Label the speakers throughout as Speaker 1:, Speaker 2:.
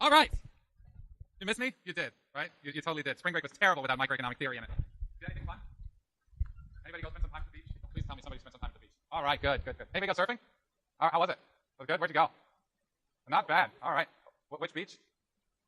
Speaker 1: All right. You missed me? You did, right? You totally did. Spring break was terrible without microeconomic theory in it. Did anything fun? Anybody go spend some time at the beach? Please tell me somebody spent some time at the beach. All right, good. Anybody go surfing? How was it? Was it good? Where'd you go? Not bad. All right. Which beach?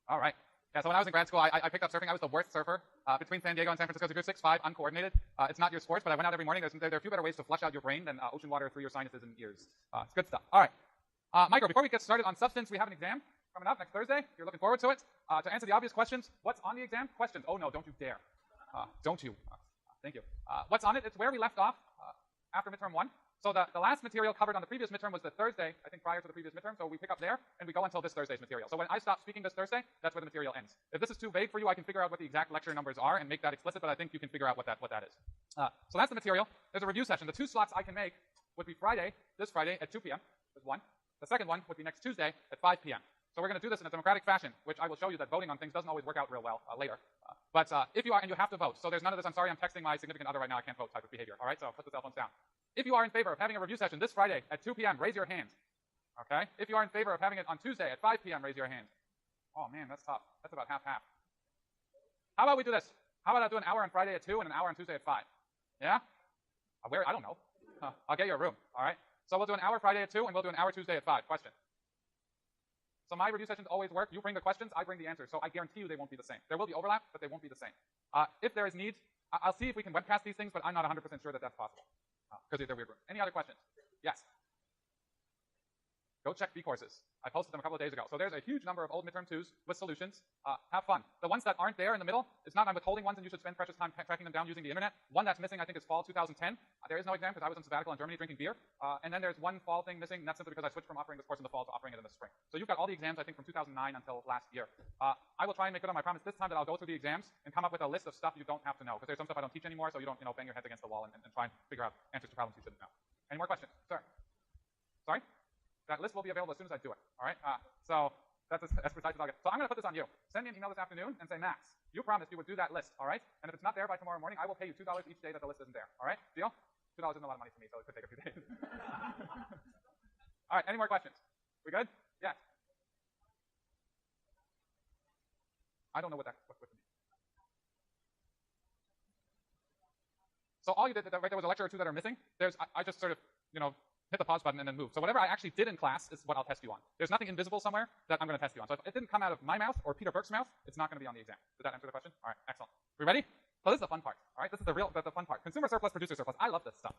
Speaker 1: All right. Yeah, so when I was in grad school, I picked up surfing. I was the worst surfer. Between San Diego and San Francisco, it's a good 6'5", uncoordinated. It's not your sport, but I went out every morning. There are a few better ways to flush out your brain than ocean water through your sinuses and ears. It's good stuff. All right. Micro, before we get started on substance, we have an exam coming up next Thursday. You're looking forward to it. To answer the obvious questions, what's on the exam? Questions. Oh, no, don't you dare. Don't you. Thank you. What's on it? It's where we left off after midterm 1. So the last material covered on the previous midterm was the Thursday, I think prior to the previous midterm, so we pick up there, and we go until this Thursday's material. So when I stop speaking this Thursday, that's where the material ends. If this is too vague for you, I can figure out what the exact lecture numbers are and make that explicit, but I think you can figure out what that is. So that's the material. There's a review session. The 2 slots I can make would be Friday, this Friday at 2 p.m. is one. The second one would be next Tuesday at 5 p.m. So we're going to do this in a democratic fashion, which I will show you that voting on things doesn't always work out real well later. But if you are, and you have to vote, so there's none of this, I'm sorry, I'm texting my significant other right now, I can't vote type of behavior, all right? So put the cell phones down. If you are in favor of having a review session this Friday at 2 p.m., raise your hand, okay? If you are in favor of having it on Tuesday at 5 p.m., raise your hand. Oh, man, that's tough. That's about half-half. How about we do this? How about I do an hour on Friday at 2 and an hour on Tuesday at 5? Yeah? Where? I don't know. I'll get you a room, all right? So we'll do an hour Friday at 2, and we'll do an hour Tuesday at 5. Question. So my review sessions always work. You bring the questions, I bring the answers. So I guarantee you they won't be the same. There will be overlap, but they won't be the same. If there is need, I'll see if we can webcast these things, but I'm not 100% sure that that's possible because they're weird rooms. Any other questions? Yes. Go check B courses. I posted them a couple of days ago. So there's a huge number of old midterm 2s with solutions. Have fun. The ones that aren't there in the middle, it's not I'm withholding ones and you should spend precious time tracking them down using the internet. One that's missing, I think, is fall 2010. There is no exam because I was on sabbatical in Germany drinking beer. And then there's one fall thing missing, and that's simply because I switched from offering this course in the fall to offering it in the spring. So you've got all the exams, I think, from 2009 until last year. I will try and make good on my promise this time that I'll go through the exams and come up with a list of stuff you don't have to know, because there's some stuff I don't teach anymore, so you don't, bang your heads against the wall and try and figure out answers to problems you shouldn't know. Any more questions? Sir? Sorry? That list will be available as soon as I do it, all right? So that's as precise as I'll get. So I'm going to put this on you. Send me an email this afternoon and say, Max, you promised you would do that list, all right? And if it's not there by tomorrow morning, I will pay you $2 each day that the list isn't there, all right? Deal? $2 isn't a lot of money to me, so it could take a few days. All right, any more questions? We good? Yes. I don't know what means. So all you did, right, there was a lecture or two that are missing. I just sort of, hit the pause button and then move. So whatever I actually did in class is what I'll test you on. There's nothing invisible somewhere that I'm going to test you on. So if it didn't come out of my mouth or Peter Burke's mouth, it's not going to be on the exam. Did that answer the question? All right, excellent. We ready? So this is the fun part, all right? This is the fun part. Consumer surplus, producer surplus. I love this stuff.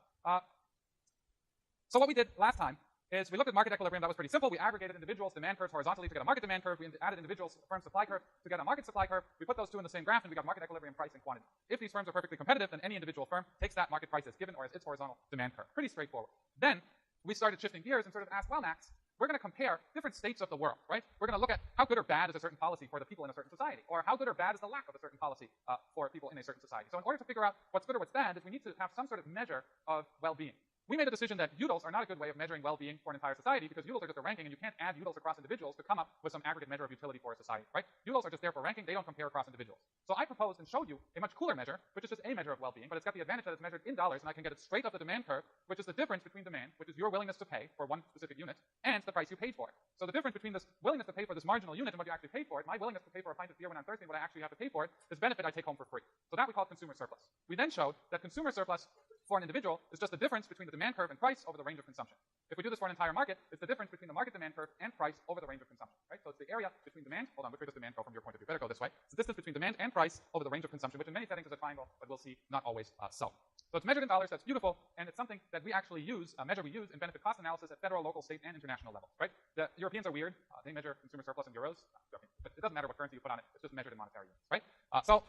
Speaker 1: So what we did last time is we looked at market equilibrium. That was pretty simple. We aggregated individuals' demand curves horizontally to get a market demand curve. We added individuals' firm supply curve to get a market supply curve. We put those two in the same graph, and we got market equilibrium, price, and quantity. If these firms are perfectly competitive, then any individual firm takes that market price as given or as its horizontal demand curve. Pretty straightforward. Then we started shifting gears and sort of asked, well, Max, we're going to compare different states of the world, right? We're going to look at how good or bad is a certain policy for the people in a certain society, or how good or bad is the lack of a certain policy for people in a certain society. So in order to figure out what's good or what's bad, is we need to have some sort of measure of well-being. We made a decision that UDLs are not a good way of measuring well-being for an entire society, because UDLs are just a ranking, and you can't add UDLs across individuals to come up with some aggregate measure of utility for a society, right? UDLs are just there for ranking. They don't compare across individuals. So I proposed and showed you a much cooler measure, which is just a measure of well-being, but it's got the advantage that it's measured in dollars, and I can get it straight up the demand curve, which is the difference between demand, which is your willingness to pay for one specific unit, and the price you paid for it. So the difference between this willingness to pay for this marginal unit and what you actually paid for it, my willingness to pay for a pint of beer when I'm thirsty and what I actually have to pay for it, is benefit I take home for free. So that we call consumer surplus. We then showed that consumer surplus for an individual is just the difference between the demand curve and price over the range of consumption. If we do this for an entire market, it's the difference between the market demand curve and price over the range of consumption, right? So it's the area between demand, hold on, which way does demand go from your point of view? Better go this way. It's the distance between demand and price over the range of consumption, which in many settings is a triangle, but we'll see not always so. So it's measured in dollars, that's beautiful, and it's something that we actually use, a measure we use in benefit cost analysis at federal, local, state, and international levels, right? The Europeans are weird. They measure consumer surplus in euros. But it doesn't matter what currency you put on it. It's just measured in monetary units, right? So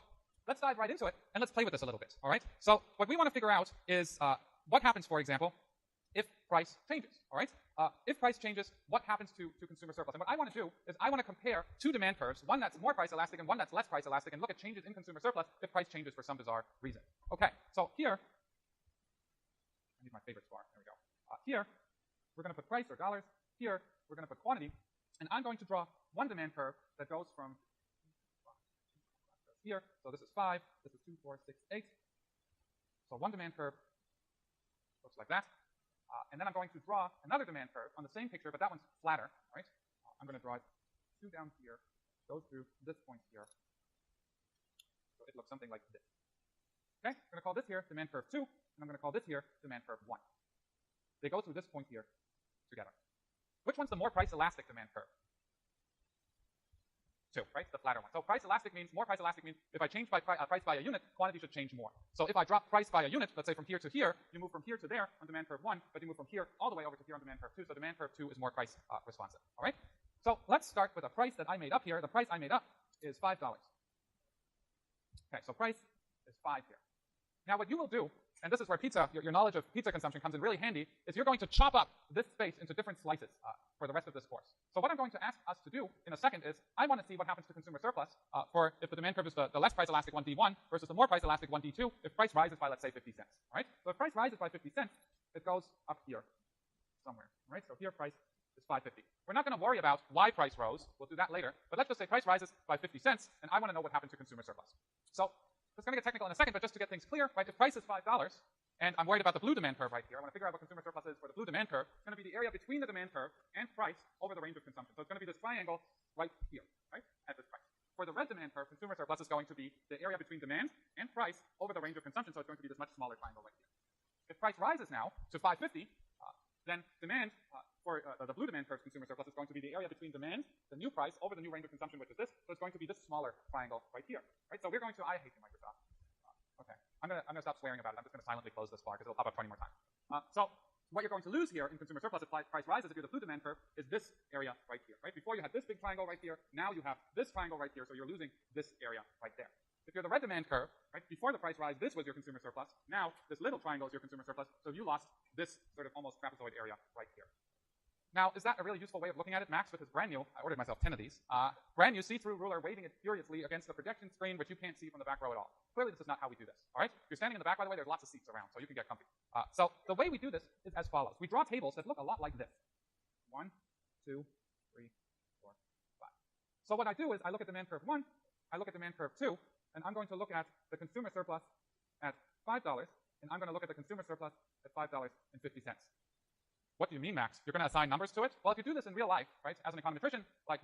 Speaker 1: let's dive right into it, and let's play with this a little bit, all right? So what we want to figure out is what happens, for example, if price changes, all right? If price changes, what happens to consumer surplus? And what I want to do is I want to compare two demand curves, one that's more price elastic and one that's less price elastic, and look at changes in consumer surplus if price changes for some bizarre reason. Okay, so here, I need my favorite star. There we go. Here, we're going to put price or dollars. Here, we're going to put quantity. And I'm going to draw one demand curve that goes from here. So this is 5, this is 2, 4, 6, 8. So one demand curve looks like that. And then I'm going to draw another demand curve on the same picture, but that one's flatter, right? I'm going to draw it 2 down here, goes through this point here. So it looks something like this. Okay, I'm going to call this here demand curve 2, and I'm going to call this here demand curve 1. They go through this point here together. Which one's the more price elastic demand curve? 2, right? The flatter one. So price elastic means, more price elastic means if I change by price by a unit, quantity should change more. So if I drop price by a unit, let's say from here to here, you move from here to there on demand curve 1, but you move from here all the way over to here on demand curve 2, so demand curve 2 is more price responsive, all right? So let's start with a price that I made up here. The price I made up is $5. Okay, so price is 5 here. Now what you will do, and this is where your knowledge of pizza consumption comes in really handy, is you're going to chop up this space into different slices for the rest of this course. So what I'm going to ask us to do in a second is, I want to see what happens to consumer surplus for if the demand curve is the less price elastic 1D1 versus the more price elastic 1D2 if price rises by, let's say, 50 cents, right? So if price rises by 50 cents, it goes up here somewhere, right? So here price is $5.50. We're not going to worry about why price rose. We'll do that later. But let's just say price rises by 50 cents, and I want to know what happened to consumer surplus. So it's going to get technical in a second, but just to get things clear, right, if price is $5, and I'm worried about the blue demand curve right here, I want to figure out what consumer surplus is for the blue demand curve, it's going to be the area between the demand curve and price over the range of consumption. So it's going to be this triangle right here, right, at this price. For the red demand curve, consumer surplus is going to be the area between demand and price over the range of consumption, so it's going to be this much smaller triangle right here. If price rises now to $5.50, then demand for the blue demand curve consumer surplus is going to be the area between demand, the new price, over the new range of consumption, which is this. So it's going to be this smaller triangle right here, right? So we're going to, I hate you, Microsoft. Okay, I'm gonna stop swearing about it. I'm just gonna silently close this bar because it'll pop up 20 more times. So what you're going to lose here in consumer surplus if price rises, if you're the blue demand curve, is this area right here, right? Before you had this big triangle right here, now you have this triangle right here, so you're losing this area right there. If you're the red demand curve, right, before the price rise, this was your consumer surplus. Now this little triangle is your consumer surplus, so you lost this sort of almost trapezoid area right here. Now, is that a really useful way of looking at it? Max, with his brand new, I ordered myself 10 of these, brand new see-through ruler, waving it furiously against the projection screen, which you can't see from the back row at all. Clearly, this is not how we do this, all right? If you're standing in the back, by the way, there's lots of seats around, so you can get comfy. So the way we do this is as follows. We draw tables that look a lot like this. 1, 2, 3, 4, 5. So what I do is I look at demand curve 1, I look at demand curve 2, and I'm going to look at the consumer surplus at $5, and I'm going to look at the consumer surplus at $5.50. What do you mean, Max? You're going to assign numbers to it? Well, if you do this in real life, right, as an econometrician, like,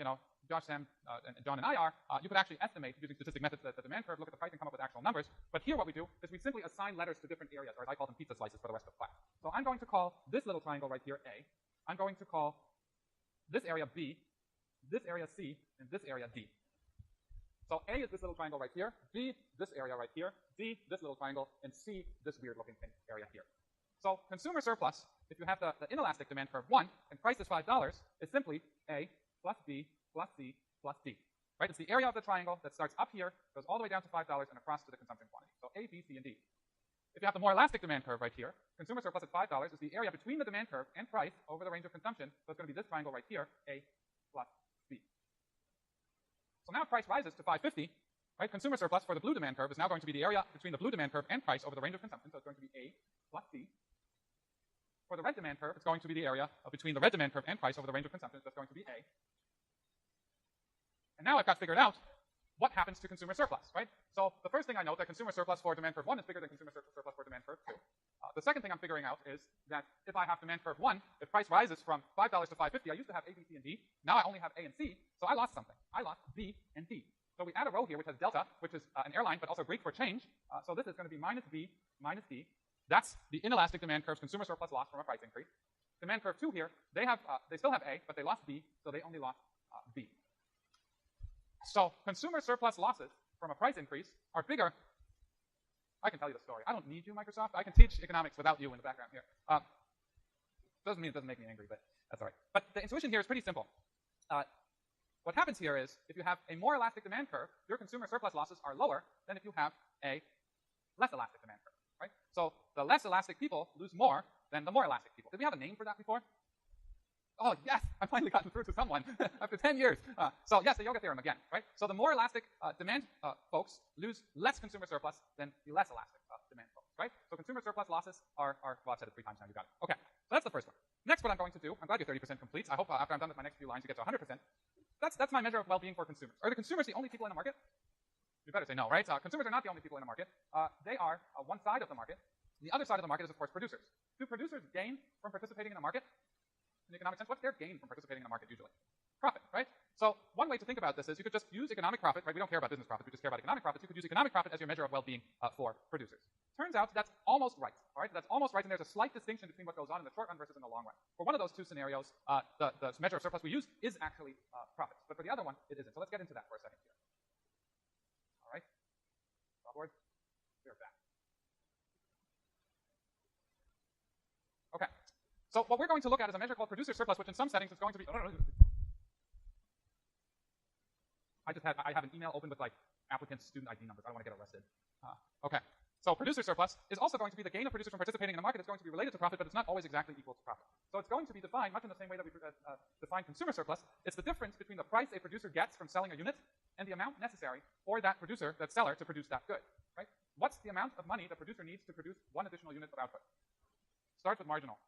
Speaker 1: Josh, Sam, and John and I are, you could actually estimate using statistic methods the demand curve, look at the price, and come up with actual numbers. But here what we do is we simply assign letters to different areas, or as I call them, pizza slices for the rest of the class. So I'm going to call this little triangle right here A. I'm going to call this area B, this area C, and this area D. So A is this little triangle right here, B, this area right here, D, this little triangle, and C, this weird-looking thing area here. So consumer surplus, if you have the inelastic demand curve 1 and price is $5, is simply A plus B plus C plus D. Right? It's the area of the triangle that starts up here, goes all the way down to $5, and across to the consumption quantity. So A, B, C, and D. If you have the more elastic demand curve right here, consumer surplus at $5 is the area between the demand curve and price over the range of consumption. So it's going to be this triangle right here, A plus B. So now if price rises to $5.50, right, consumer surplus for the blue demand curve is now going to be the area between the blue demand curve and price over the range of consumption. So it's going to be A plus C. For the red demand curve, it's going to be the area between the red demand curve and price over the range of consumption. So it's going to be A. And now I've got figured out what happens to consumer surplus, right? So the first thing I note that consumer surplus for demand curve 1 is bigger than consumer surplus for demand curve 2. The second thing I'm figuring out is that if I have demand curve 1, if price rises from $5 to $5.50, I used to have A, B, C, and D. Now I only have A and C, so I lost something. I lost B and D. So we add a row here which has delta, which is an airline, but also Greek for change. So this is going to be minus B minus D. That's the inelastic demand curve's consumer surplus loss from a price increase. Demand curve 2 here, they still have A, but they lost B, so they only lost B. So consumer surplus losses from a price increase are bigger. I can tell you the story. I don't need you, Microsoft. I can teach economics without you in the background here. Doesn't mean it doesn't make me angry, but that's all right. But the intuition here is pretty simple. What happens here is if you have a more elastic demand curve, your consumer surplus losses are lower than if you have a less elastic demand curve. Right? So the less elastic people lose more than the more elastic people. Did we have a name for that before? Oh, yes, I finally gotten through to someone after 10 years. So yes, the yoga theorem again, right? So the more elastic demand folks lose less consumer surplus than the less elastic demand folks, right? So consumer surplus losses are well, I've said it 3 times now, you got it. Okay, so that's the first one. Next, what I'm going to do, I'm glad you're 30% complete. I hope after I'm done with my next few lines, you get to 100%. That's my measure of well-being for consumers. Are the consumers the only people in the market? You better say no, right? Consumers are not the only people in the market. They are one side of the market. The other side of the market is, of course, producers. Do producers gain from participating in the market? In the economic sense, what's their gain from participating in the market usually? Profit, right? So So one way to think about this is you could just use economic profit, right? We don't care about business profit, we just care about economic profits. You could use economic profit as your measure of well-being for producers. Turns out that's almost right, all right? That's almost right, and there's a slight distinction between what goes on in the short run versus in the long run. For one of those two scenarios, the measure of surplus we use is actually profits, but for the other one, it isn't. So let's get into that for a second here. All right? Board. We're back. Okay. So what we're going to look at is a measure called producer surplus, which in some settings is going to be... I have an email open with like applicants' student ID numbers. I don't want to get arrested. Okay. So producer surplus is also going to be the gain of producers from participating in the market. It's going to be related to profit, but it's not always exactly equal to profit. So it's going to be defined much in the same way that we define consumer surplus. It's the difference between the price a producer gets from selling a unit and the amount necessary for that producer, that seller, to produce that good, right? What's the amount of money the producer needs to produce one additional unit of output? Starts with marginal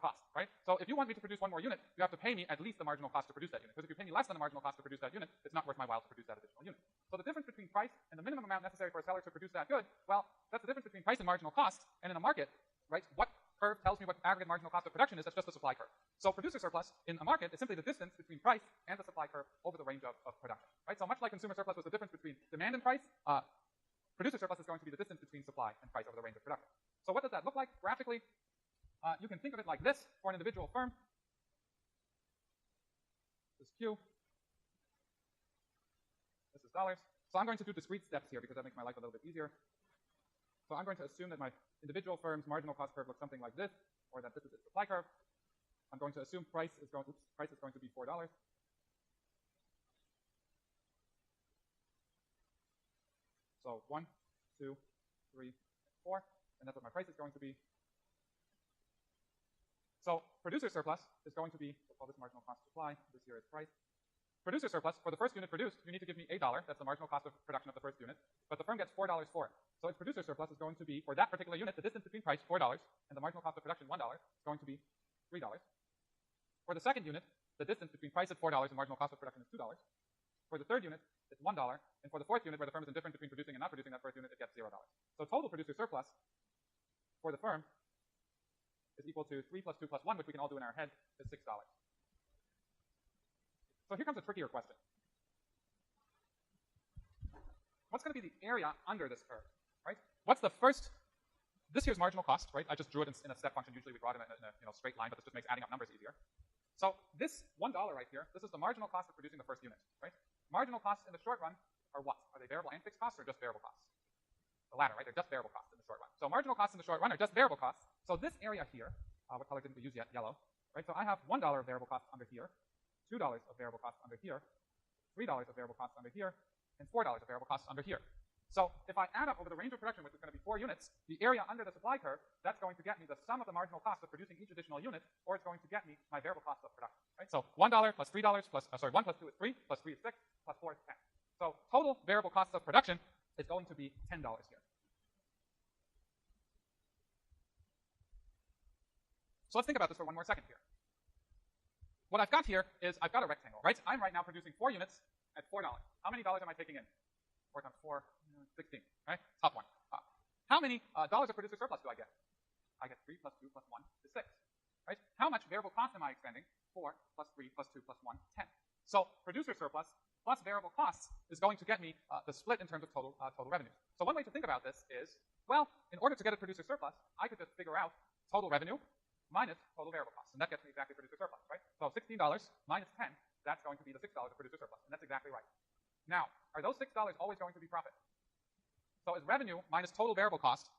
Speaker 1: cost, right? So if you want me to produce one more unit, you have to pay me at least the marginal cost to produce that unit. Because if you pay me less than the marginal cost to produce that unit, it's not worth my while to produce that additional unit. So the difference between price and the minimum amount necessary for a seller to produce that good, well, that's the difference between price and marginal cost. And in a market, right, what curve tells me what aggregate marginal cost of production is? That's just the supply curve. So producer surplus in a market is simply the distance between price and the supply curve over the range of production, right? So much like consumer surplus was the difference between demand and price, producer surplus is going to be the distance between supply and price over the range of production. So what does that look like graphically? You can think of it like this for an individual firm. This is Q. This is dollars. So I'm going to do discrete steps here because that makes my life a little bit easier. So I'm going to assume that my individual firm's marginal cost curve looks something like this, or that this is its supply curve. I'm going to assume price is going to be $4. So 1, 2, 3, 4, and that's what my price is going to be. So producer surplus is going to be, we'll call this marginal cost supply, this here is price. Producer surplus, for the first unit produced, you need to give me $1, that's the marginal cost of production of the first unit, but the firm gets $4 for it. So its producer surplus is going to be, for that particular unit, the distance between price, $4, and the marginal cost of production, $1, is going to be $3. For the second unit, the distance between price at $4 and marginal cost of production is $2. For the third unit, it's $1, and for the fourth unit, where the firm is indifferent between producing and not producing that first unit, it gets $0. So total producer surplus for the firm is equal to 3 plus 2 plus 1, which we can all do in our head, is $6. So here comes a trickier question. What's going to be the area under this curve, right? What's the first, this here's marginal cost, right? I just drew it in a step function. Usually we draw it in a straight line, but this just makes adding up numbers easier. So this $1 right here, this is the marginal cost of producing the first unit, right? Marginal costs in the short run are what? Are they variable and fixed costs or just variable costs? The latter, right? They're just variable costs in the short run. So marginal costs in the short run are just variable costs. So this area here, what color didn't we use yet? Yellow, right? So I have $1 of variable costs under here, $2 of variable costs under here, $3 of variable costs under here, and $4 of variable costs under here. So if I add up over the range of production, which is going to be 4 units, the area under the supply curve, that's going to get me the sum of the marginal cost of producing each additional unit, or it's going to get me my variable cost of production, right? So $1 plus $3 plus, 1 plus 2 is 3, plus 3 is 6, plus 4 is 10. So total variable cost of production is going to be $10 here. So let's think about this for one more second here. What I've got here is I've got a rectangle, right? I'm right now producing 4 units at $4. How many dollars am I taking in? 4 times 4, 16, right? Top one. How many dollars of producer surplus do I get? I get 3 plus 2 plus 1 is 6, right? How much variable cost am I expending? 4 plus 3 plus 2 plus 1, 10. So producer surplus plus variable costs is going to get me the split in terms of total revenue. So one way to think about this is, well, in order to get a producer surplus, I could just figure out total revenue minus total variable costs, and that gets me exactly producer surplus, right? So $16 minus 10, that's going to be the $6 of producer surplus, and that's exactly right. Now, are those $6 always going to be profit? So is revenue minus total variable cost